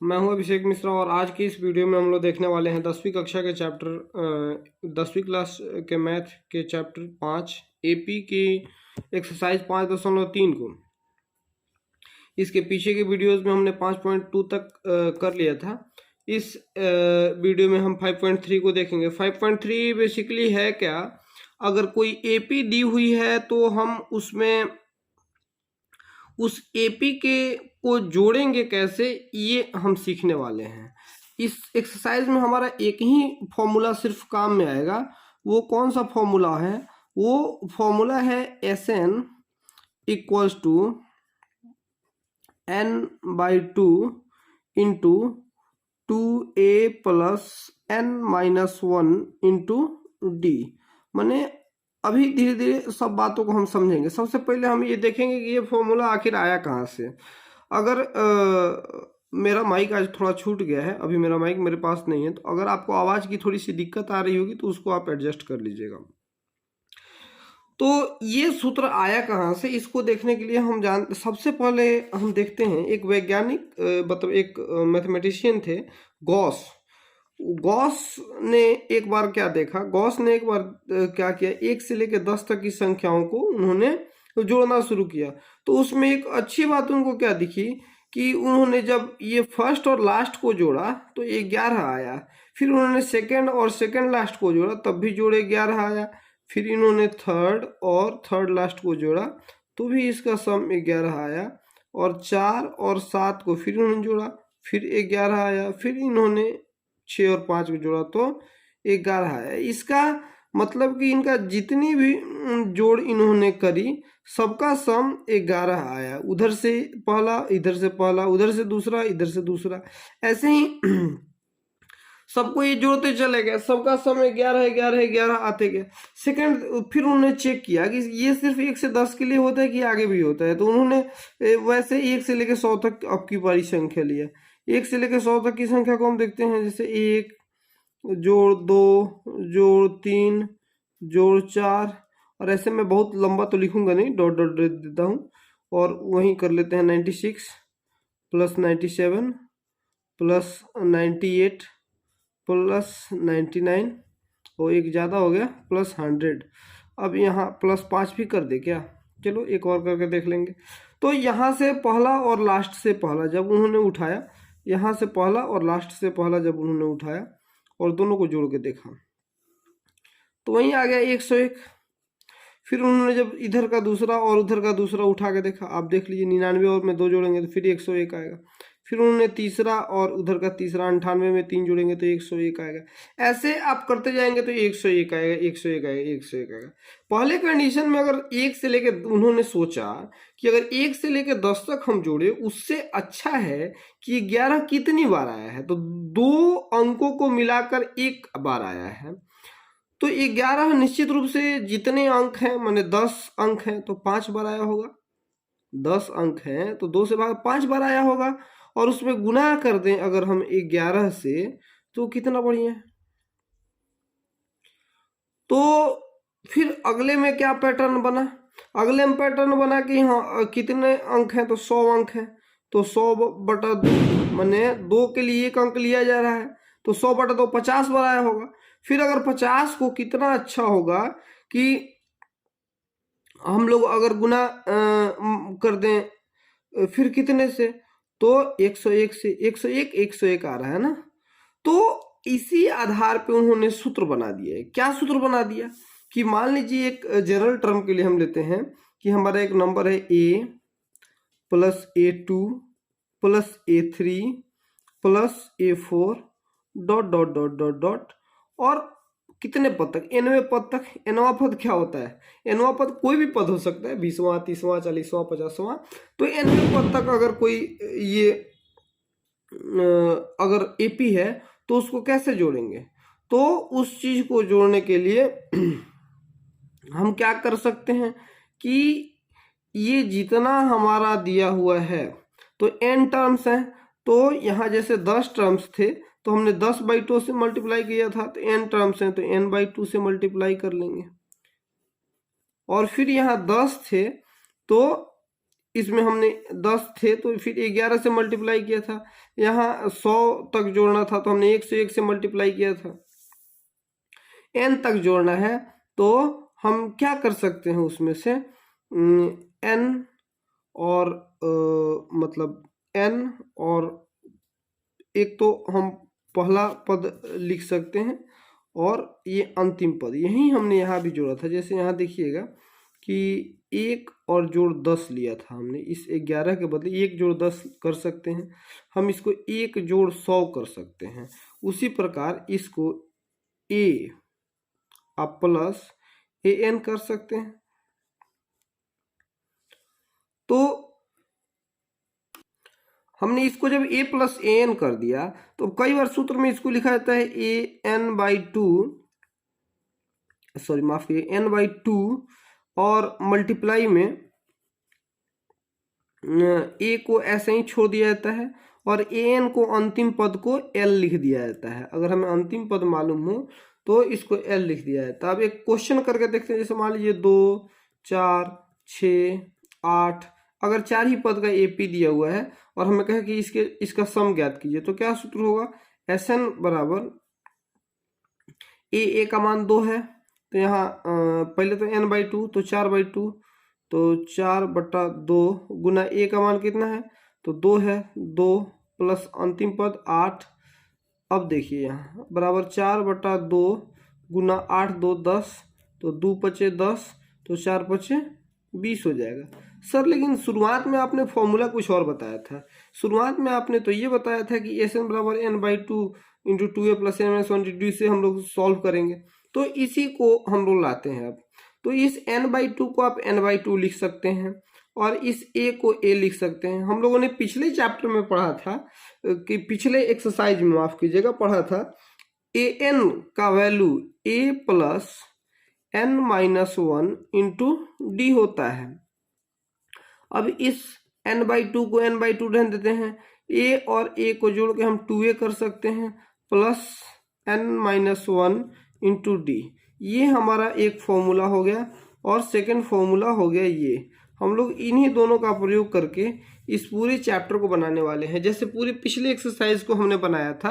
मैं हूं अभिषेक मिश्रा और आज की इस वीडियो में हम लोग देखने वाले हैं 10वीं कक्षा के चैप्टर 10वीं क्लास के मैथ के चैप्टर 5 एपी की एक्सरसाइज 5.3 को। इसके पीछे के वीडियोस में हमने 5.2 तक कर लिया था। इस वीडियो में हम 5.3 को देखेंगे। 5.3 बेसिकली है क्या, अगर कोई एपी दी हुई है तो हम उसमें उस एपी के को जोड़ेंगे कैसे, ये हम सीखने वाले हैं। इस एक्सरसाइज में हमारा एक ही फॉर्मूला सिर्फ काम में आएगा। वो कौन सा फॉर्मूला है? वो फॉर्मूला है SN equals to N/2 into 2A plus N-1 into D। माने अभी धीरे धीरे सब बातों को हम समझेंगे। सबसे पहले हम ये देखेंगे कि ये फॉर्मूला आखिर आया कहाँ से। अगर मेरा माइक आज थोड़ा छूट गया है, अभी मेरा माइक मेरे पास नहीं है, तो अगर आपको आवाज़ की थोड़ी सी दिक्कत आ रही होगी तो उसको आप एडजस्ट कर लीजिएगा। तो ये सूत्र आया कहाँ से, इसको देखने के लिए सबसे पहले हम देखते हैं एक वैज्ञानिक मतलब एक मैथमेटिशियन थे गॉस। गॉस ने एक बार क्या देखा, गॉस ने एक बार क्या किया, 1 से लेकर 10 तक की संख्याओं को उन्होंने जोड़ना शुरू किया। तो उसमें एक अच्छी बात उनको क्या दिखी कि उन्होंने जब ये फर्स्ट और लास्ट को जोड़ा तो 11 आया। फिर उन्होंने सेकंड और सेकंड लास्ट को जोड़ा तब भी जोड़े 11 आया। फिर इन्होंने थर्ड और थर्ड लास्ट को जोड़ा तो भी इसका सम 11 आया। और 4 और 7 को फिर उन्होंने जोड़ा, फिर 11 आया। फिर इन्होंने 6 और 5 को जोड़ा तो 11 आया। इसका मतलब कि इनका जितनी भी जोड़ इन्होंने करी सबका सम 11 आया। उधर से पहला, इधर से पहला, उधर से दूसरा, इधर से दूसरा, ऐसे ही सबको ये जोड़ते चले गए, सबका सम 11 11 11 आते गए। सेकंड फिर उन्होंने चेक किया कि ये सिर्फ 1 से 10 के लिए होता है कि आगे भी होता है। तो उन्होंने वैसे 1 से लेकर 100 तक अब की बारी संख्या लिया। 1 से लेकर 100 तक की संख्या को हम देखते हैं, जैसे 1 जोड़ 2 जोड़ 3 जोड़ 4, और ऐसे में बहुत लंबा तो लिखूंगा नहीं, डॉट डॉट देता हूँ। और वहीं कर लेते हैं 96 प्लस 97 प्लस 98 प्लस 99 और एक ज़्यादा हो गया प्लस 100। अब यहाँ प्लस 5 भी कर दे क्या? चलो एक और करके देख लेंगे। तो यहाँ से पहला और लास्ट से पहला जब उन्होंने उठाया, यहाँ से पहला और लास्ट से पहला जब उन्होंने उठाया और दोनों को जोड़ के देखा तो वहीं आ गया 101। फिर उन्होंने जब इधर का दूसरा और उधर का दूसरा उठा के देखा, आप देख लीजिए 99 और में 2 जोड़ेंगे तो फिर 101 आएगा। फिर उन्होंने तीसरा और उधर का तीसरा 98 में 3 जोड़ेंगे तो 101 आएगा। ऐसे आप करते जाएंगे तो 101 आएगा, 101 आएगा, 101 आएगा। पहले कंडीशन में अगर 1 से लेकर, उन्होंने सोचा कि अगर 1 से लेकर 10 तक हम जोड़े उससे अच्छा है कि 11 कितनी बार आया है, तो 2 अंकों को मिलाकर 1 बार आया है। तो 11 निश्चित रूप से जितने अंक हैं, माने 10 अंक हैं तो 5 बार आया होगा। 10 अंक हैं तो 2 से भाग 5 बार आया होगा। और उसमें गुना कर दें अगर हम 11 से तो कितना बढ़िया है। तो फिर अगले में क्या पैटर्न बना? अगले में पैटर्न बना कि हाँ कितने अंक हैं, तो 100 अंक हैं तो 100/2, माने 2 के लिए 1 अंक लिया जा रहा है तो 100/2 50 बार आया होगा। फिर अगर 50 को कितना अच्छा होगा कि हम लोग अगर गुना कर दें फिर कितने से, तो 101 से 101 101 आ रहा है ना। तो इसी आधार पे उन्होंने सूत्र बना दिया है। क्या सूत्र बना दिया कि मान लीजिए एक जनरल टर्म के लिए हम लेते हैं कि हमारा एक नंबर है A plus A2 plus A3 plus A4 dot dot dot dot dot, और कितने पद तक? nवें पद तक। nवां पद क्या होता है? nवां पद कोई भी पद हो सकता है, 20वां 30वां 40वां 50वां। तो nवें पद तक अगर कोई ये अगर एपी है तो उसको कैसे जोड़ेंगे? तो उस चीज को जोड़ने के लिए हम क्या कर सकते हैं कि ये जितना हमारा दिया हुआ है तो n टर्म्स हैं, तो यहाँ जैसे 10 टर्म्स थे तो हमने 10/2 से मल्टीप्लाई किया था, तो n टर्म्स हैं तो n/2 से मल्टीप्लाई कर लेंगे। और फिर यहाँ 10 थे तो इसमें हमने 10 थे तो फिर 11 से मल्टीप्लाई किया था, यहाँ 100 तक जोड़ना था तो हमने 101 से मल्टीप्लाई किया था। n तक जोड़ना है तो हम क्या कर सकते हैं, उसमें से n और मतलब n और एक तो हम पहला पद लिख सकते हैं और ये अंतिम पद, यही हमने यहाँ भी जोड़ा था। जैसे यहाँ देखिएगा कि 1 और जोड़ 10 लिया था हमने, इस 11 के बदले 1 जोड़ 10 कर सकते हैं, हम इसको 1 जोड़ 100 कर सकते हैं। उसी प्रकार इसको a आप प्लस an कर सकते हैं। तो हमने इसको जब a प्लस an कर दिया तो कई बार सूत्र में इसको लिखा जाता है an/2, सॉरी माफ करिए n/2, और मल्टीप्लाई में a को ऐसे ही छोड़ दिया जाता है और an को अंतिम पद को l लिख दिया जाता है। अगर हमें अंतिम पद मालूम हो तो इसको l लिख दिया जाता है। अब एक क्वेश्चन करके देखते हैं, जैसे मान लीजिए 2, 4, 6, 8, अगर 4 ही पद का AP दिया हुआ है और हमें कहे कि इसका सम ज्ञात कीजिए, तो क्या सूत्र होगा, Sn बराबर a का मान 2 है तो यहाँ पहले तो n/2 तो 4/2, तो 4/2 गुना a का मान कितना है तो 2 है, 2 प्लस अंतिम पद 8। अब देखिए यहाँ बराबर 4/2 गुना 8 2 10, तो 2 पचे 10, तो 4 पचे 20 हो जाएगा। सर लेकिन शुरुआत में आपने फॉर्मूला कुछ और बताया था, शुरुआत में आपने तो ये बताया था कि Sn बराबर n/2 into 2a plus n-1 से हम लोग सॉल्व करेंगे, तो इसी को हम लोग लाते हैं। अब तो इस n/2 को आप n/2 लिख सकते हैं और इस a को a लिख सकते हैं। हम लोगों ने पिछले चैप्टर में पढ़ा था कि पिछले एक्सरसाइज में माफ कीजिएगा पढ़ा था an का value a plus n-1 into D होता है। अब इस n/2 को n/2 रहने देते हैं, a और a को जोड़ के हम 2a कर सकते हैं प्लस n-1 इंटू डी, ये हमारा एक फॉर्मूला हो गया। और सेकंड फॉर्मूला हो गया ये, हम लोग इन्हीं दोनों का प्रयोग करके इस पूरे चैप्टर को बनाने वाले हैं। जैसे पूरे पिछले एक्सरसाइज को हमने बनाया था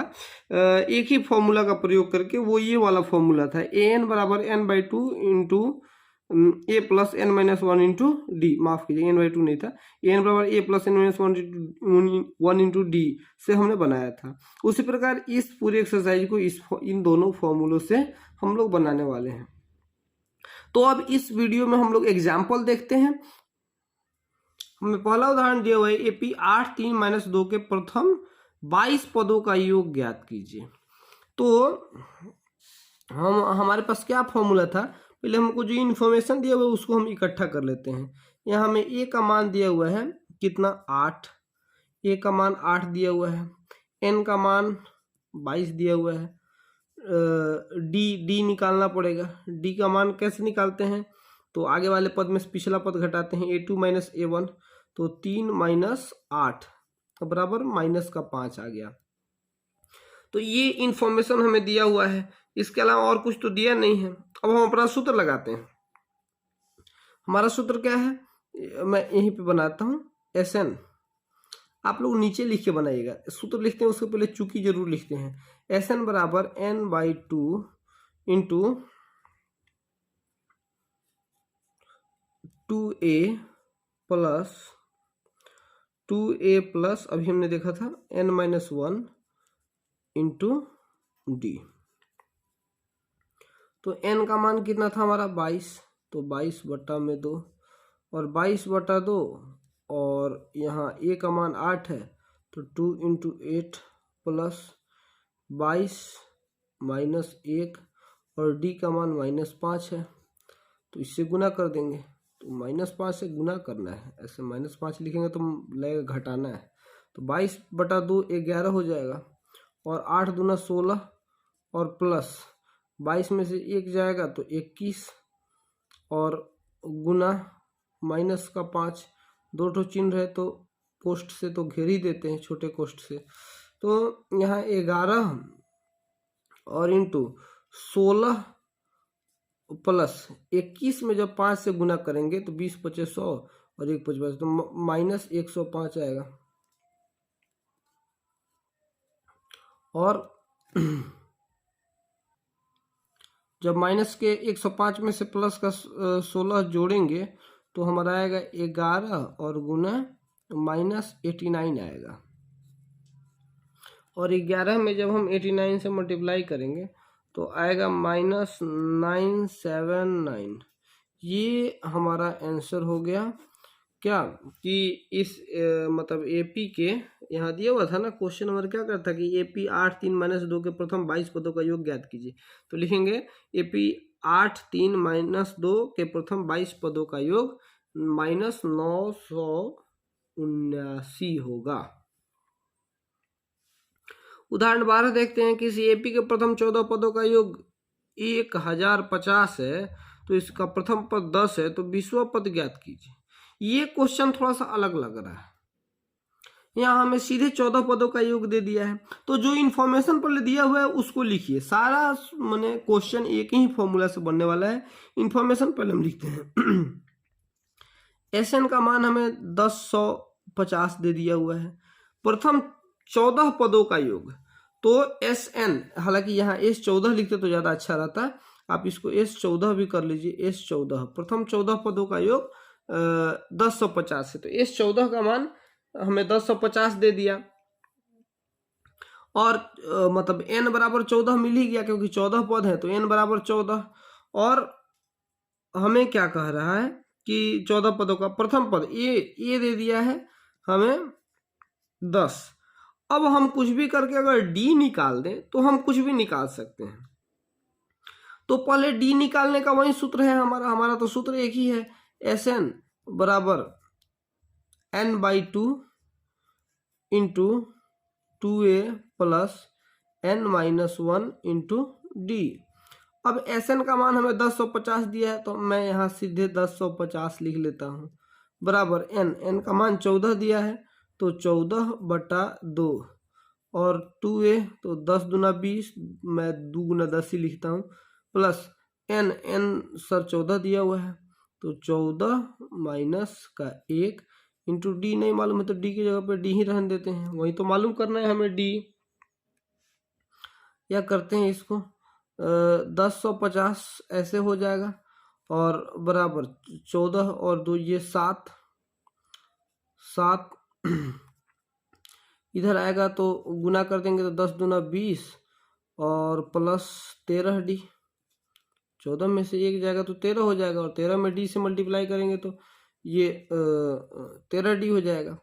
एक ही फॉर्मूला का प्रयोग करके, वो ये वाला फॉर्मूला था an बराबर n/2 into a plus n-1 into D, माफ कीजिए n/2 नहीं था, an बराबर a plus n-1 into D से हमने बनाया था। उसी प्रकार इस पूरे एक्सरसाइज को इन दोनों फॉर्मूलों से हम लोग बनाने वाले हैं। तो अब इस वीडियो में हम लोग एग्जाम्पल देखते हैं। हमें पहला उदाहरण दिया हुआ है AP 8 3 - 2 के प्रथम 22 पदों का योग ज्ञात कीजिए। तो हमारे पास क्या फॉर्मूला था, पहले हमको जो इन्फॉर्मेशन दिया हुआ है उसको हम इकट्ठा कर लेते हैं। यहाँ हमें a का मान दिया हुआ है कितना 8, a का मान 8 दिया हुआ है, n का मान 22 दिया हुआ है, डी निकालना पड़ेगा। डी का मान कैसे निकालते हैं, तो आगे वाले पद में पिछला पद घटाते हैं, a2 - a1, तो 3 - 8 बराबर -5 आ गया। तो ये इंफॉर्मेशन हमें दिया हुआ है, इसके अलावा और कुछ तो दिया नहीं है। अब हम अपना सूत्र लगाते हैं। हमारा सूत्र क्या है, मैं यहीं पे बनाता हूँ, Sn आप लोग नीचे लिख के बनाइएगा, सूत्र लिखते हैं उसके पहले चूंकि जरूर लिखते हैं। Sn बराबर n/2 इंटू 2a प्लस अभी हमने देखा था n-1 इंटू डी। तो n का मान कितना था हमारा 22, तो 22/2 और 22/2 और यहाँ a का मान 8 है तो 2 इंटू 8 प्लस 22 माइनस 1 और d का मान -5 है तो इससे गुना कर देंगे, तो -5 से गुना करना है, ऐसे -5 लिखेंगे तो लगेगा घटाना है, तो 22/2 11 हो जाएगा और 8 दूना 16 और प्लस 22 में से 1 जाएगा तो 21 और गुना -5, 2 ठो चिन्ह रहे तो कोष्ठ से तो घेर ही देते हैं, छोटे कोष्ठ से, तो यहाँ 11 और इंटू 16 प्लस 21 में जब 5 से गुना करेंगे तो 20 × 5 = 100 और 1 5 5, तो -105 आएगा। और जब माइनस के 105 में से प्लस का 16 जोड़ेंगे तो हमारा आएगा 11 और गुना -89 आएगा। और 11 में जब हम 89 से मल्टीप्लाई करेंगे तो आएगा -979। ये हमारा आंसर हो गया क्या कि इस मतलब एपी के यहाँ दिया हुआ था ना क्वेश्चन नंबर क्या करता कि एपी 8 3 - 2 के प्रथम 22 पदों का योग ज्ञात कीजिए। तो लिखेंगे एपी 8 3 - 2 के प्रथम 22 पदों का योग -979 होगा। उदाहरण 12 देखते हैं, किसी एपी के प्रथम 14 पदों का योग 1050 है तो इसका प्रथम पद 10 है, तो 20वां पद ज्ञात कीजिए। ये क्वेश्चन थोड़ा सा अलग लग रहा है। यहाँ हमें सीधे 14 पदों का योग दे दिया है, तो जो इन्फॉर्मेशन पहले दिया हुआ है उसको लिखिए। सारा माने क्वेश्चन एक ही फॉर्मूला से बनने वाला है। इन्फॉर्मेशन पहले हम लिखते हैं। एसएन का मान हमें 1050 दे दिया हुआ है। प्रथम 14 पदों का योग, तो एस एन, हालांकि यहाँ S14 लिखते तो ज्यादा अच्छा रहता, आप इसको S14 भी कर लीजिए। S14 प्रथम 14 पदों का योग 1050 है, तो S14 का मान हमें 1050 दे दिया। और मतलब n बराबर 14 मिल ही गया, क्योंकि 14 पद है तो n बराबर 14। और हमें क्या कह रहा है कि 14 पदों का प्रथम पद ये दे दिया है हमें 10। अब हम कुछ भी करके अगर d निकाल दें तो हम कुछ भी निकाल सकते हैं। तो पहले d निकालने का वही सूत्र है हमारा तो सूत्र एक ही है, Sn बराबर n/2 into 2a plus n-1 into d। अब Sn का मान हमें 1050 दिया है, तो मैं यहाँ सीधे 1050 लिख लेता हूँ, बराबर n का मान 14 दिया है तो 14/2 और 2a तो 10 दूना 20, मैं 2 गुना 10 ही लिखता हूँ, प्लस n सर 14 दिया हुआ है तो 14 माइनस का 1 इंटू डी नहीं मालूम है तो डी की जगह पे डी ही रहने देते हैं, वही तो मालूम करना है हमें डी। या करते हैं इसको 1050 ऐसे हो जाएगा और बराबर 14 और 2 ये 7 इधर आएगा तो गुना कर देंगे तो 10 दूना 20 और प्लस 13 डी। 14 में से 1 जाएगा तो 13 हो जाएगा और 13 में डी से मल्टीप्लाई करेंगे तो ये 13 डी हो जाएगा।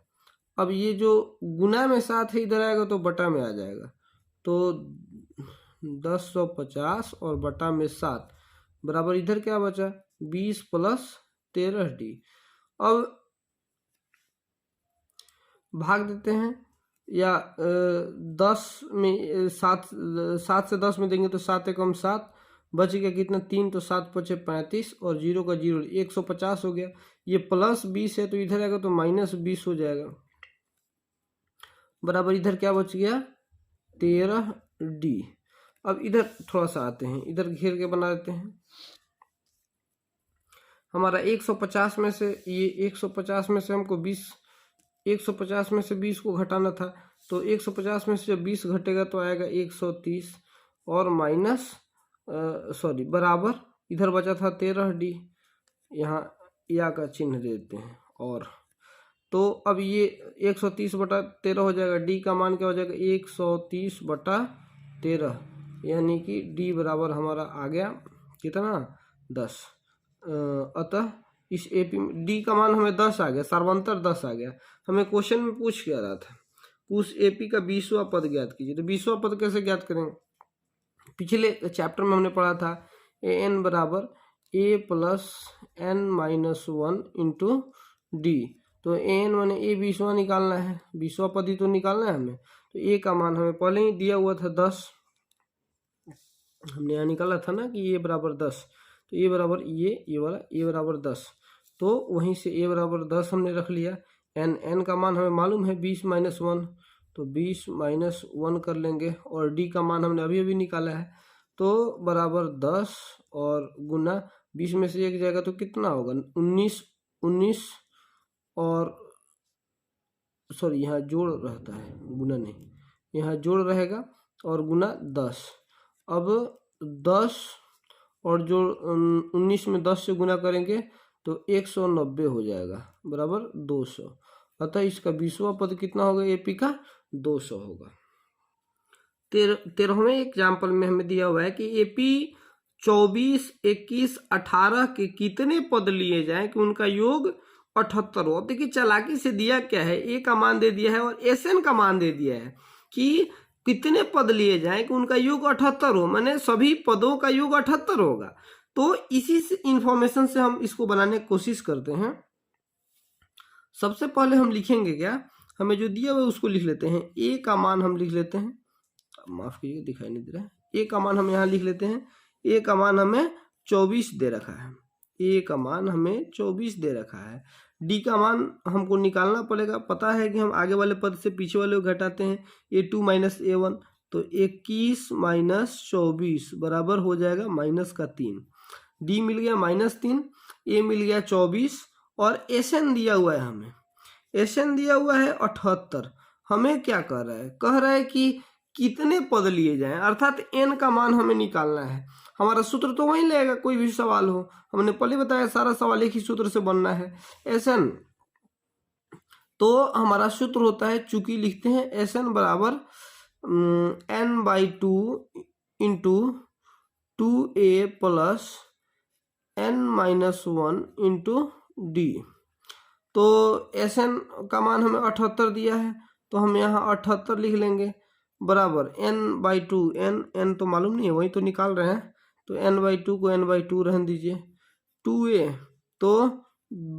अब ये जो गुना में 7 है इधर आएगा तो बटा में आ जाएगा, तो 1050 और बटा में 7 बराबर इधर क्या बचा 20 प्लस 13 डी। अब भाग देते हैं या 10 में 7 से 10 में देंगे तो 7 एकम 7 बच गया कितना 3, तो 7 पचे 35 और 0 का 0 150 हो गया। ये प्लस 20 है तो इधर आएगा तो -20 हो जाएगा, बराबर इधर क्या बच गया 13 डी। अब इधर थोड़ा सा आते हैं, इधर घेर के बना देते हैं। हमारा 150 में से ये 150 में से हमको 150 में से 20 को घटाना था, तो 150 में से जब 20 घटेगा तो आएगा 130 और माइनस बराबर इधर बचा था 13 डी, यहाँ या का चिन्ह देते हैं। और तो अब ये 130/13 हो जाएगा, डी का मान क्या हो जाएगा 130/13, यानी कि डी बराबर हमारा आ गया कितना 10। अतः इस एपी में डी का मान हमें 10 आ गया, सर्वांतर 10 आ गया। हमें क्वेश्चन में पूछ क्या रहा था, उस एपी का 20वां पद ज्ञात कीजिए। तो 20वां पद कैसे ज्ञात करेंगे, पिछले चैप्टर में हमने पढ़ा था an बराबर a plus n-1 into D. तो an माने a 20वां निकालना है, 20वां पद ही तो निकालना है हमें। तो a का मान हमें पहले ही दिया हुआ था 10, हमने यहाँ निकाला था ना कि a बराबर 10, तो a बराबर ये वाला a बराबर 10, तो वहीं से a बराबर 10 हमने रख लिया। n का मान हमें मालूम है 20 - 1, तो 20 - 1 कर लेंगे और d का मान हमने अभी निकाला है, तो बराबर 10 और गुना 20 में से 1 जाएगा तो कितना होगा 19 और सॉरी यहाँ जोड़ रहता है, गुना नहीं, यहाँ जोड़ रहेगा और गुना 10। अब 10 और जो 19 में 10 से गुना करेंगे तो 190 हो जाएगा बराबर 200। अतः इसका 20वां पद कितना होगा, एपी का 200 होगा। 13वें एग्जाम्पल में हमें दिया हुआ है कि एपी 24, 21, 18 के कितने पद लिए जाएं कि उनका योग 78 हो। देखिए चालाकी से दिया क्या है, ए का मान दे दिया है और एसएन का मान दे दिया है कि कितने पद लिए जाएं कि उनका योग 78 हो, माने सभी पदों का योग 78 होगा। तो इसी इंफॉर्मेशन से हम इसको बनाने की कोशिश करते हैं। सबसे पहले हम लिखेंगे क्या, हमें जो दिया हुआ है उसको लिख लेते हैं। ए का मान हम लिख लेते हैं, माफ कीजिए दिखाई नहीं दे रहा है। ए का मान हम यहाँ लिख लेते हैं। ए का मान हमें 24 दे रखा है, ए का मान हमें 24 दे रखा है। डी का मान हमको निकालना पड़ेगा, पता है कि हम आगे वाले पद से पीछे वाले को घटाते हैं, A2 माइनस A1, तो 21 माइनस 24 बराबर हो जाएगा -3। डी मिल गया -3, ए मिल गया 24 और एसएन दिया हुआ है हमें, एसएन दिया हुआ है 78। हमें क्या कह रहा है, कह रहा है कि कितने पद लिए जाएं, अर्थात एन का मान हमें निकालना है। हमारा सूत्र तो वही लगेगा, कोई भी सवाल हो, हमने पहले बताया सारा सवाल एक ही सूत्र से बनना है, एसएन। तो हमारा सूत्र होता है, चूंकि लिखते हैं एसएन बराबर n/2 into 2a plus n-1 into D. तो एसएन का मान हमें 78 दिया है, तो हम यहाँ 78 लिख लेंगे बराबर n/2, n तो मालूम नहीं है, वही तो निकाल रहे हैं, तो n/2 को n/2 रहने दीजिए। 2a तो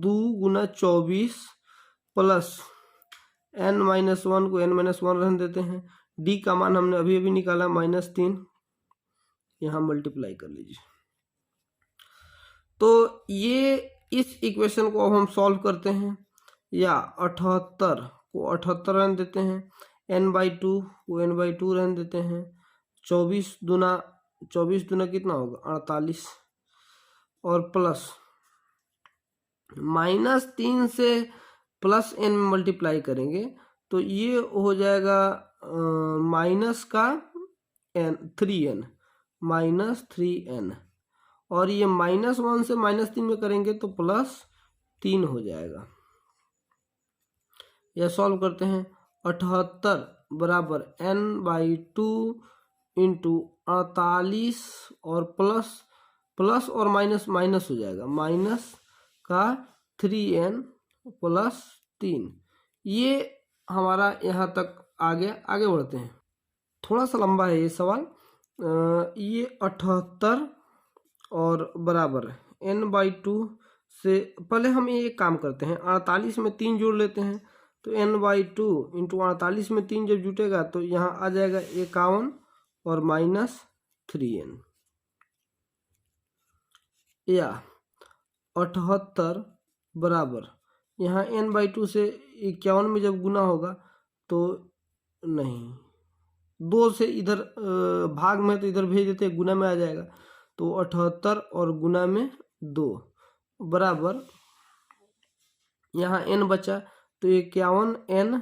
2 गुना 24 प्लस n-1 को n-1 रहने देते हैं। डी का मान हमने अभी अभी निकाला -3, यहाँ मल्टीप्लाई कर लीजिए। तो ये इस इक्वेशन को अब हम सॉल्व करते हैं, या 78 को 78 रहने देते हैं, n/2 को n/2 रहने देते हैं। 24 दूना कितना होगा 48, और प्लस -3 से प्लस n में मल्टीप्लाई करेंगे तो ये हो जाएगा माइनस का n, 3n, और ये -1 से -3 में करेंगे तो +3 हो जाएगा। यह सॉल्व करते हैं। 78 बराबर n/2 इंटू 48 और प्लस और माइनस हो जाएगा, माइनस का 3n प्लस 3। ये हमारा यहाँ तक आ गया। आगे बढ़ते हैं, थोड़ा सा लंबा है ये सवाल। ये 78 और बराबर n/2 से, पहले हम ये एक काम करते हैं, 48 में 3 जोड़ लेते हैं, तो n/2 इंटू 48 में 3 जब जुटेगा तो यहाँ आ जाएगा 51 और -3n, या 78 बराबर यहाँ n/2 से 51 में जब गुना होगा तो नहीं, 2 से इधर भाग में तो इधर भेज देते हैं, गुना में आ जाएगा, तो 78 और गुना में 2 बराबर यहाँ n बचा तो 51n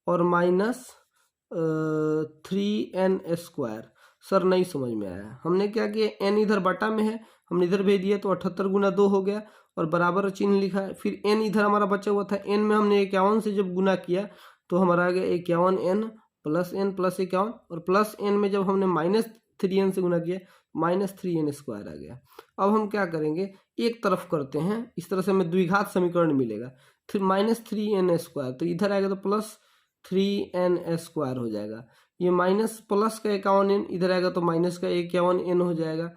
और -3n²। सर नहीं समझ में आया, हमने क्या किया, n इधर बटा में है, हमने इधर भेज दिया तो 78 गुना 2 हो गया और बराबर चिन्ह लिखा है। फिर n इधर हमारा बचा हुआ था, n में हमने 51 से जब गुना किया तो हमारा आ गया 51n प्लस n प्लस 51, और प्लस n में जब हमने -3n से गुना किया -3n² आ गया। अब हम क्या करेंगे, एक तरफ करते हैं, इस तरह से हमें द्विघात समीकरण मिलेगा, -3n², तो इधर आएगा तो +3n² हो जाएगा। ये माइनस प्लस का 51n इधर आएगा तो माइनस का 51n हो जाएगा,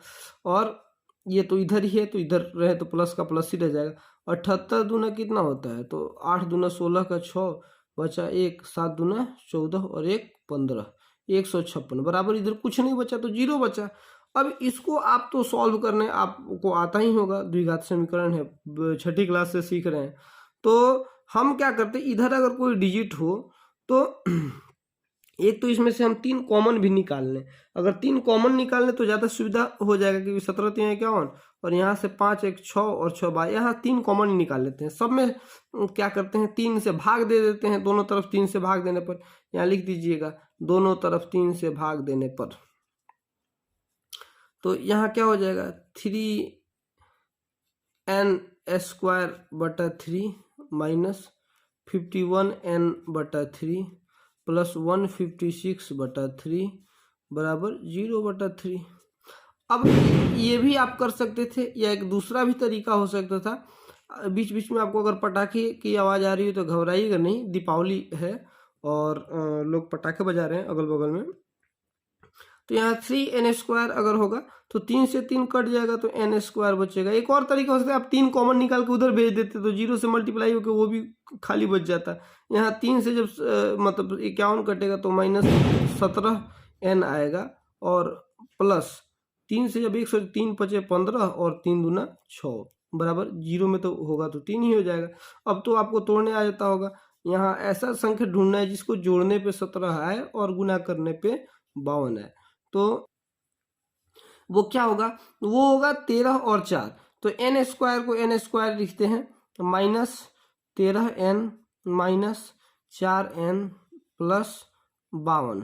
और ये तो इधर ही है तो इधर रहे तो प्लस का प्लस ही रह जाएगा। 78 दूना कितना होता है, तो 8 दूना 16 का 6 बचा 1, 7 दूना 14 और 1 15, 156 बराबर, इधर कुछ नहीं बचा तो 0 बचा। अब इसको आप तो सॉल्व करने आपको आता ही होगा, द्विघात समीकरण है, 6ठी क्लास से सीख रहे हैं। तो हम क्या करते हैं, इधर अगर कोई डिजिट हो तो एक तो इसमें से हम 3 कॉमन भी निकाल लें, अगर 3 कॉमन निकाल लें तो ज़्यादा सुविधा हो जाएगा, क्योंकि 17 3 51 और यहाँ से 5 एक 6 और 6 12, यहाँ 3 कॉमन निकाल लेते हैं। सब में क्या करते हैं 3 से भाग दे देते हैं, दोनों तरफ 3 से भाग देने पर। यहाँ लिख दीजिएगा दोनों तरफ 3 से भाग देने पर, तो यहाँ क्या हो जाएगा 3n² माइनस 51n/3 प्लस 156/3 बराबर 0/3। अब ये भी आप कर सकते थे, या एक दूसरा भी तरीका हो सकता था। बीच बीच में आपको अगर पटाखे की आवाज़ आ रही है तो घबराइएगा नहीं, दीपावली है और लोग पटाखे बजा रहे हैं अगल बगल में। तो यहाँ 3n² अगर होगा तो 3 से 3 कट जाएगा तो n² बचेगा। एक और तरीका हो सकता है, आप 3 कॉमन निकाल के उधर भेज देते तो 0 से मल्टीप्लाई होकर वो भी खाली बच जाता। यहाँ 3 से जब मतलब 51 कटेगा तो -17n आएगा, और प्लस 3 से जब 103 बचे 15 और 3 दूना 6 बराबर 0 में तो होगा तो 3 ही हो जाएगा। अब तो आपको तोड़ने आ जाता होगा। यहाँ ऐसा संख्या ढूंढना है जिसको जोड़ने पे 17 आए और गुना करने पे 52 आए। तो वो क्या होगा, वो होगा 13 और 4। तो n² को n² लिखते हैं, -13n माइनस 4n प्लस 52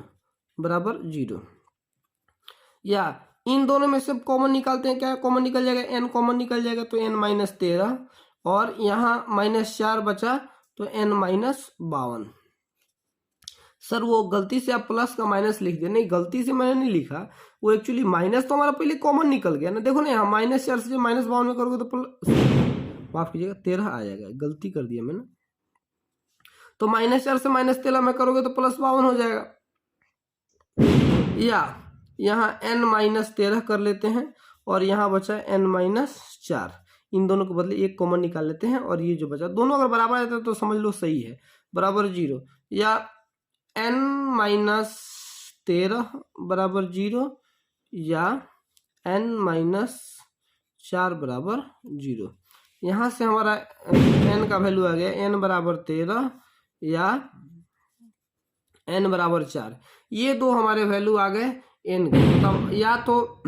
बराबर 0। या इन दोनों में से कॉमन निकालते हैं, क्या कॉमन निकल जाएगा, n कॉमन निकल जाएगा तो n -13 और यहाँ -4 बचा तो n -52। सर वो गलती से आप प्लस का माइनस लिख दिया। नहीं, गलती से मैंने नहीं लिखा, वो एक्चुअली माइनस तो हमारा पहले कॉमन निकल गया ना। देखो ना यहाँ -4 से -52 में करोगे तो माफ कीजिएगा 13 आ जाएगा, गलती कर दिया मैंने। तो -4 से -13 में करोगे तो +52 हो जाएगा। या यहाँ n-13 कर लेते हैं और यहाँ बचा n-4। इन दोनों के बदले एक कॉमन निकाल लेते हैं और ये जो बचा, दोनों अगर बराबर आ जाता है तो समझ लो सही है, बराबर 0। या n-13 बराबर 0 या n-4 बराबर 0। यहाँ से हमारा n का वैल्यू आ गया n बराबर 13 या n बराबर 4। ये दो हमारे वैल्यू आ गए n के। तब या तो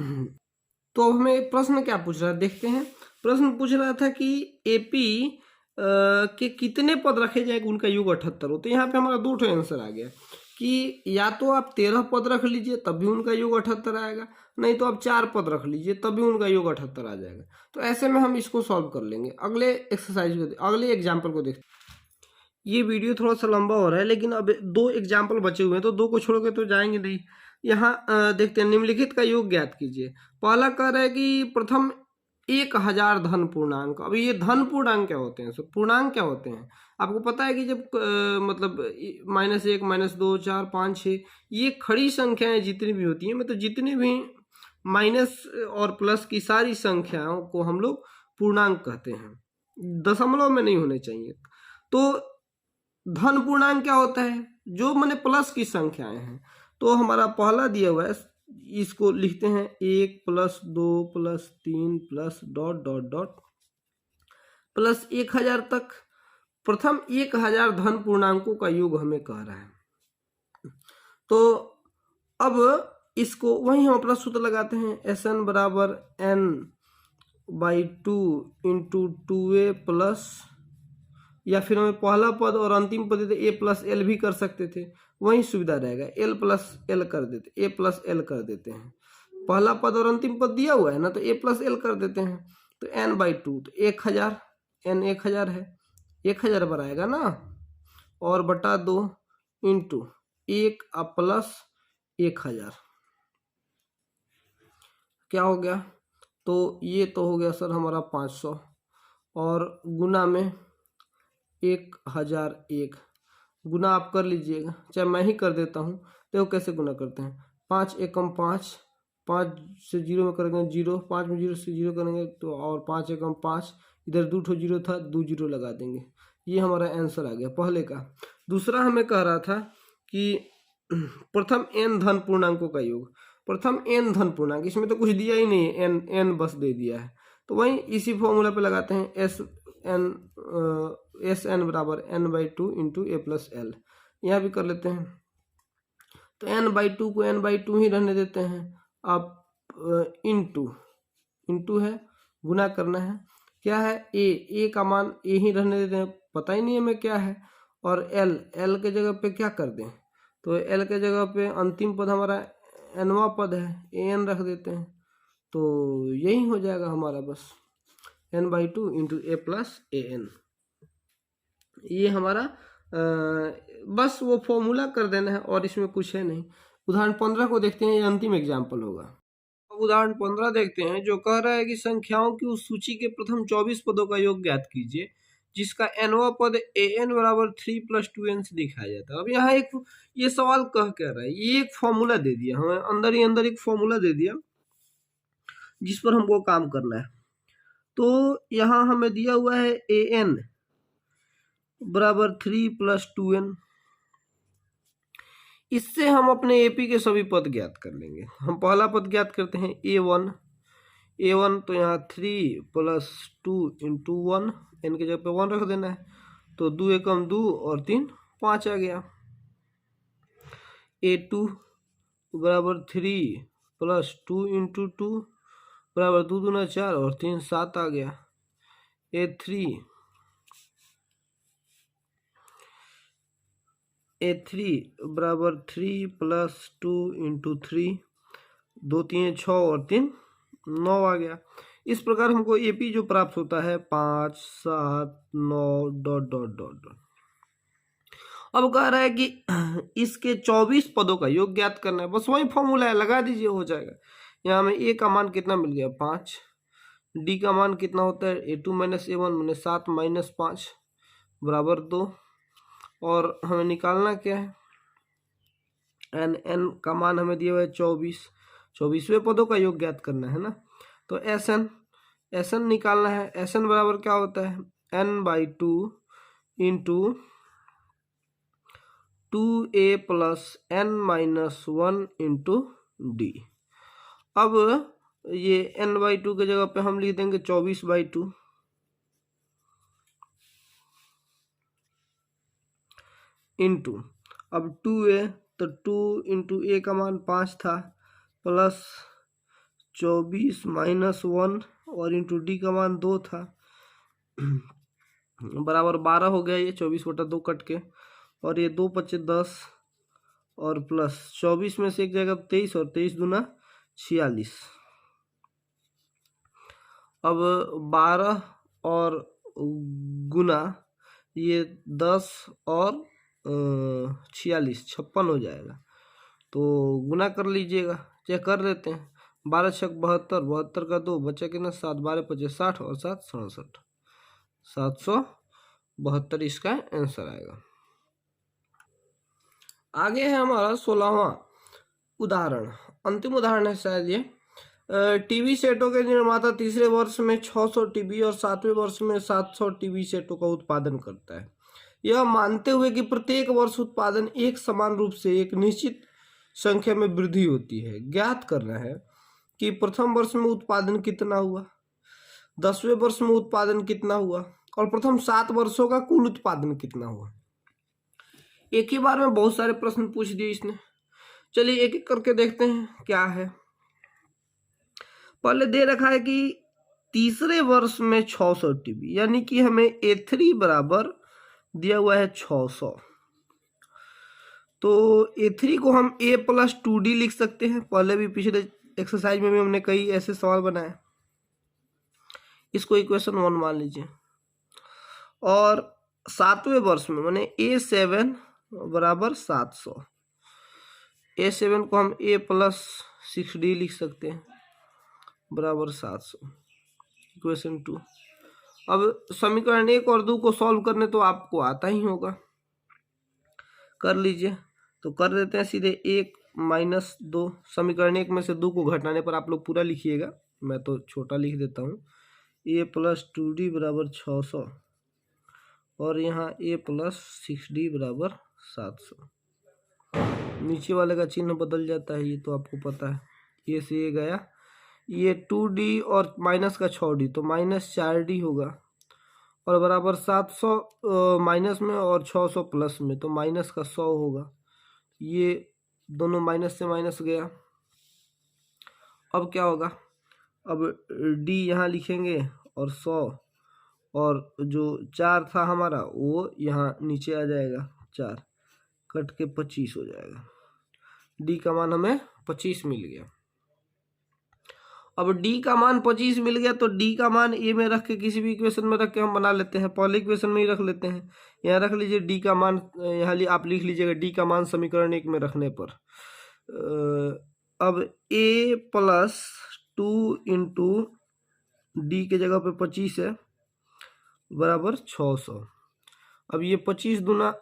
हमें प्रश्न क्या पूछ रहा है देखते हैं। प्रश्न पूछ रहा था कि एपी के कितने पद रखे जाए उनका योग 78 हो। तो यहाँ पे हमारा 2 आंसर आ गया कि या तो आप 13 पद रख लीजिए तब भी उनका योग 78 आएगा, नहीं तो आप 4 पद रख लीजिए तब भी उनका योग 78 आ जाएगा। तो ऐसे में हम इसको सॉल्व कर लेंगे। अगले एक्सरसाइज को, अगले एग्जाम्पल को देखते। ये वीडियो थोड़ा सा लंबा हो रहा है लेकिन अब 2 एग्जाम्पल बचे हुए हैं तो 2 को छोड़ोगे तो जाएंगे नहीं। यहाँ देखते हैं, निम्नलिखित का योग ज्ञात कीजिए। पहला कह रहा है कि प्रथम 1000 धन पूर्णांक। अब ये धन पूर्णांक क्या होते हैं, पूर्णांक क्या होते हैं आपको पता है कि जब मतलब -1 -2 4 5 6 ये खड़ी संख्याएं जितनी भी होती हैं, मतलब जितनी भी माइनस और प्लस की सारी संख्याओं को हम लोग पूर्णांक कहते हैं, दशमलव में नहीं होने चाहिए। तो धन पूर्णांक क्या होता है, जो मैंने प्लस की संख्याएं हैं। तो हमारा पहला दिया हुआ है, इसको लिखते हैं 1 + 2 + 3 + ... प्लस 1000 तक। प्रथम 1000 धन पूर्णांकों का योग हमें कह रहा है। तो अब इसको वही हम अपना सूत्र लगाते हैं, Sn बराबर n/2 × 2a प्लस, या फिर हमें पहला पद और अंतिम पद देते a + l भी कर सकते थे, वही सुविधा रहेगा। l + l कर देते, a + l कर देते हैं। पहला पद और अंतिम पद दिया हुआ है ना, तो a + l कर देते हैं। तो n/2 तो 1000, n 1000 है, 1000 बनाएगा ना, और बटा 2 × 1 + 1000 क्या हो गया। तो ये तो हो गया सर हमारा 500, और गुना में 1001 गुना आप कर लीजिएगा, चाहे मैं ही कर देता हूँ। देखो कैसे गुना करते हैं, 5 एकम 5, 5 से 0 में करेंगे 0, 5 में 0 से 0 करेंगे तो, और 5 एकम 5, इधर 2 ठो 0 था, 2 0 लगा देंगे। ये हमारा आंसर आ गया पहले का। दूसरा हमें कह रहा था कि प्रथम n धन पूर्णांकों का योग। प्रथम n धन पूर्णांक, इसमें तो कुछ दिया ही नहीं है, n बस दे दिया है। तो वहीं इसी फॉर्मूला पे लगाते हैं, Sn बराबर n/2 × a + l। यहाँ भी कर लेते हैं, तो n/2 को n/2 ही रहने देते हैं। अब इंटू है गुना करना है। क्या है ए का मान ए ही रहने देते हैं, पता ही नहीं हमें क्या है। और एल के जगह पे क्या कर दें, तो एल के जगह पे अंतिम पद हमारा एनवा पद है, ए एन रख देते हैं। तो यही हो जाएगा हमारा बस n/2 into A plus A N. ये हमारा बस वो फॉर्मूला कर देना है और इसमें कुछ है नहीं। उदाहरण 15 को देखते हैं, ये अंतिम एग्जाम्पल होगा। उदाहरण 15 देखते हैं, जो कह रहा है कि संख्याओं की उस सूची के प्रथम 24 पदों का योग ज्ञात कीजिए जिसका nवा पद an बराबर 3 + 2n से दिखाया जाता है। अब यहाँ एक ये सवाल कह रहा है, ये एक फॉर्मूला दे दिया हमें, अंदर ही अंदर एक फॉर्मूला दे दिया जिस पर हमको काम करना है। तो यहाँ हमें दिया हुआ है an बराबर 3 + 2n। इससे हम अपने एपी के सभी पद ज्ञात कर लेंगे। हम पहला पद ज्ञात करते हैं a1 तो यहाँ 3 + 2 × 1, n के जगह पे 1 रख देना है, तो 2 एकम 2 और 3 5 आ गया। a2 बराबर 3 + 2 × 2 बराबर 2 दूना 4 और 3 7 आ गया। a3 बराबर 3 + 2 × 3, 2 3 6 और 3 9 आ गया। इस प्रकार हमको एपी जो प्राप्त होता है 5 7 9 ... अब कह रहा है कि इसके 24 पदों का योग ज्ञात करना है। बस वही फॉर्मूला है, लगा दीजिए, हो जाएगा। यहाँ हमें ए का मान कितना मिल गया 5, डी का मान कितना होता है a2 - a1 मैंने 7 - 5 बराबर 2, और हमें निकालना क्या है एन का मान हमें दिया हुआ है 24वें पदों का योग ज्ञात करना है ना। तो एस एन निकालना है। एस एन बराबर क्या होता है n/2 into 2a + n-1 into D. अब ये n/2 के जगह पे हम लिख देंगे 24/2 इंटू, अब 2a तो 2 इंटू ए का मान 5 था प्लस 24 - 1 और इंटू डी का मान 2 था बराबर 12 हो गया। ये 24/2 कट के, और ये 2 × 5 = 10 और प्लस 24 में से एक जाएगा 23 और 23 दूना 46। अब 12 और गुना ये 10 और 46 56 हो जाएगा। तो गुना कर लीजिएगा, चेक कर लेते हैं। 12 × 6 = 72, 72 का 2 बचा कितना 7, 12 × 5 = 60 और 7 67, 772 इसका आंसर आएगा। आगे है हमारा 16वां उदाहरण, अंतिम उदाहरण है शायद ये। टीवी सेटों के निर्माता तीसरे वर्ष में 600 टीवी और 7वें वर्ष में 700 टीवी सेटों का उत्पादन करता है, यह मानते हुए कि प्रत्येक वर्ष उत्पादन एक समान रूप से एक निश्चित संख्या में वृद्धि होती है। ज्ञात करना है कि प्रथम वर्ष में उत्पादन कितना हुआ, 10वें वर्ष में उत्पादन कितना हुआ और प्रथम 7 वर्षों का कुल उत्पादन कितना हुआ। एक ही बार में बहुत सारे प्रश्न पूछ दिए इसने। चलिए एक एक करके देखते हैं क्या है। पहले दे रखा है कि तीसरे वर्ष में 600 टीवी, यानी कि हमें A3 बराबर दिया हुआ है 600। तो A3 को हम A + 2D लिख सकते हैं। पहले भी पिछले एक्सरसाइज में भी हमने कई ऐसे सवाल बनाए। इसको इक्वेशन 1 मान लीजिए। और 7वें वर्ष में माने A7 बराबर 700, A7 को हम A + 6D लिख सकते हैं बराबर 700, इक्वेशन 2। अब समीकरण 1 और 2 को सॉल्व करने तो आपको आता ही होगा, कर लीजिए। तो कर देते हैं सीधे 1 - 2, समीकरण 1 में से 2 को घटाने पर आप लोग पूरा लिखिएगा, मैं तो छोटा लिख देता हूँ। A + 2D बराबर 600 और यहाँ A + 6D बराबर 700। नीचे वाले का चिन्ह बदल जाता है, ये तो आपको पता है। ये से ये गया, ये 2D और माइनस का 6D तो -4D होगा, और बराबर 700 माइनस में और 600 प्लस में तो माइनस का 100 होगा। ये दोनों माइनस से माइनस गया। अब क्या होगा अब डी यहाँ लिखेंगे और 100, और जो 4 था हमारा वो यहाँ नीचे आ जाएगा, 4 कट के 25 हो जाएगा। डी का मान हमें 25 मिल गया। अब डी का मान 25 मिल गया तो डी का मान ए में रख के किसी भी इक्वेशन में रख के हम बना लेते हैं। पहले इक्वेशन में ही रख लेते हैं, यहाँ रख लीजिए डी का मान, यहाँ आप लिख लीजिएगा डी का मान समीकरण 1 में रखने पर। अब ए प्लस 2 इंटू डी के जगह पे 25 है बराबर 600। अब ये 25 दूना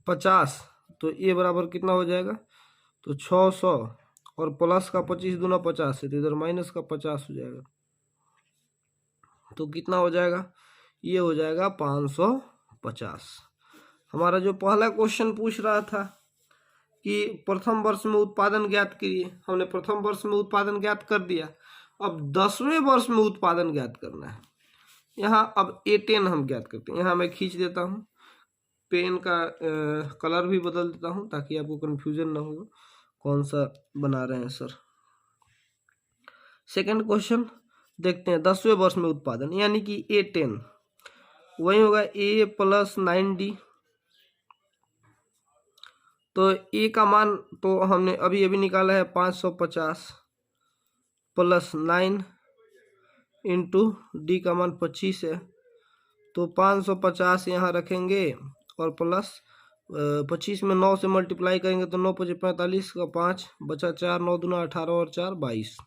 50, तो ए बराबर कितना हो जाएगा, तो 600 और प्लस का 25 दूना 50 है, तो इधर माइनस का 50 हो जाएगा। तो कितना हो जाएगा, ये हो जाएगा 550। हमारा जो पहला क्वेश्चन पूछ रहा था कि प्रथम वर्ष में उत्पादन ज्ञात कीजिए, हमने प्रथम वर्ष में उत्पादन ज्ञात कर दिया। अब 10वें वर्ष में उत्पादन ज्ञात करना है। यहाँ अब A10 हम ज्ञात करते हैं। यहाँ मैं खींच देता हूँ, पेन का कलर भी बदल देता हूँ ताकि आपको कन्फ्यूजन ना हो कौन सा बना रहे हैं सर। सेकंड क्वेश्चन देखते हैं, 10वें वर्ष में उत्पादन यानी कि A10 वही होगा A प्लस 9D। तो ए का मान तो हमने अभी अभी निकाला है 550 प्लस 9 इंटू डी का मान 25 है, तो 550 यहाँ रखेंगे और प्लस 25 में 9 से मल्टीप्लाई करेंगे तो 9 पचे 45 का 5 बचा 4, 9 दूना 18 और 4 22।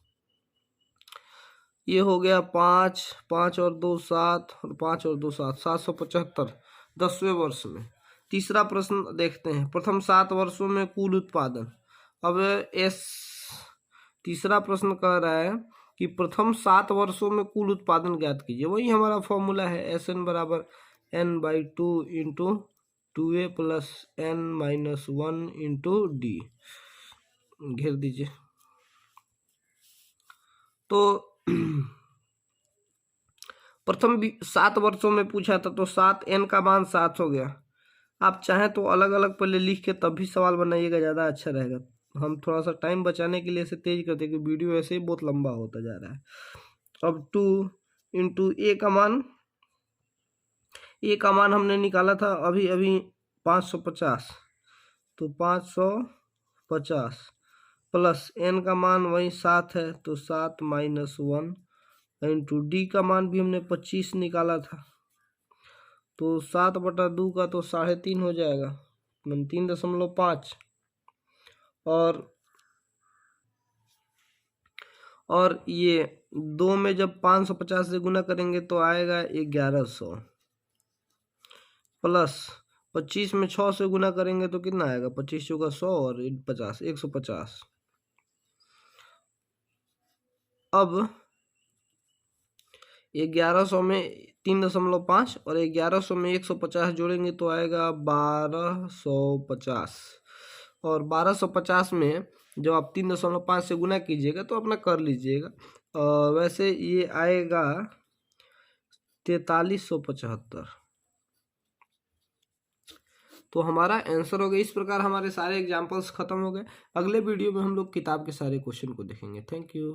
ये हो गया 5, 5 और 2 7 और 5 और 2 7, 775 10वें वर्ष में। तीसरा प्रश्न देखते हैं, प्रथम 7 वर्षों में कुल उत्पादन। अब तीसरा प्रश्न कह रहा है कि प्रथम 7 वर्षों में कुल उत्पादन ज्ञात कीजिए। वही हमारा फॉर्मूला है, SN बराबर n/2 into 2a plus n-1 into D. घेर दीजिए। तो प्रथम 7 वर्षों में पूछा था, तो 7 n का मान 7 हो गया। आप चाहें तो अलग अलग पहले लिख के तब भी सवाल बनाइएगा, ज़्यादा अच्छा रहेगा। हम थोड़ा सा टाइम बचाने के लिए इसे तेज करते हैं कि वीडियो ऐसे ही बहुत लंबा होता जा रहा है। अब 2 इंटू ए का मान हमने निकाला था अभी अभी 550, तो 550 प्लस एन का मान वही 7 है, तो 7 माइनस 1 इंटू डी का मान भी हमने 25 निकाला था, तो 7/2 का तो 3.5 हो जाएगा, 3.5। और ये 2 में जब 550 से गुना करेंगे तो आएगा 1100, प्लस 25 में 6 से गुना करेंगे तो कितना आएगा, 25 चौका 100 और 50 150। अब 1100 में 3.5 और 1100 में 150 जोड़ेंगे तो आएगा 1250, और 1250 में जब आप 3.5 से गुना कीजिएगा तो अपना कर लीजिएगा, वैसे ये आएगा 4375। तो हमारा आंसर हो गया। इस प्रकार हमारे सारे एग्जाम्पल्स खत्म हो गए। अगले वीडियो में हम लोग किताब के सारे क्वेश्चन को देखेंगे। Thank you.